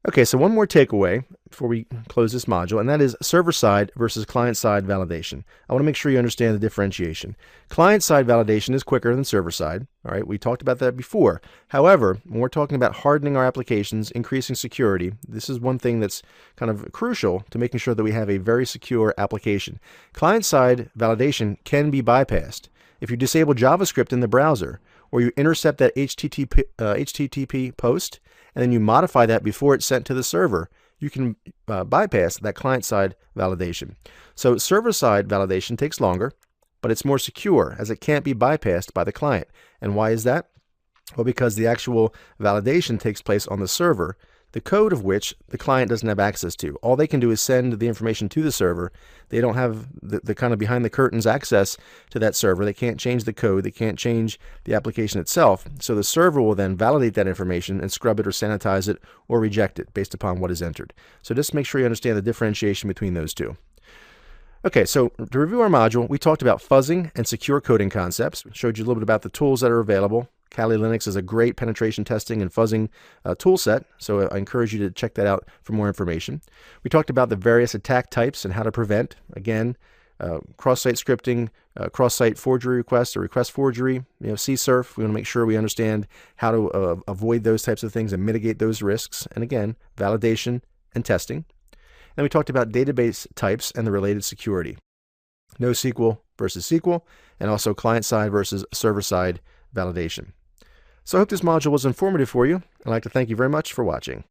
Okay, so one more takeaway before we close this module, and that is server-side versus client-side validation. I want to make sure you understand the differentiation. Client-side validation is quicker than server-side. All right, we talked about that before. However, when we're talking about hardening our applications, increasing security, this is one thing that's kind of crucial to making sure that we have a very secure application. Client-side validation can be bypassed. If you disable JavaScript in the browser, or you intercept that HTTP post, and then you modify that before it's sent to the server, you can bypass that client-side validation. So server-side validation takes longer, but it's more secure as it can't be bypassed by the client. And why is that? Well, because the actual validation takes place on the server, the code of which the client doesn't have access to. All they can do is send the information to the server. They don't have the kind of behind the curtains access to that server. They can't change the code. They can't change the application itself. So the server will then validate that information and scrub it or sanitize it or reject it based upon what is entered. So just make sure you understand the differentiation between those two. Okay, so to review our module, we talked about fuzzing and secure coding concepts. We showed you a little bit about the tools that are available. Kali Linux is a great penetration testing and fuzzing tool set, so I encourage you to check that out for more information. We talked about the various attack types and how to prevent, again, cross-site scripting, cross-site forgery requests or request forgery, CSRF. We want to make sure we understand how to avoid those types of things and mitigate those risks. And again, validation and testing. Then we talked about database types and the related security. NoSQL versus SQL, and also client-side versus server-side validation. So I hope this module was informative for you. I'd like to thank you very much for watching.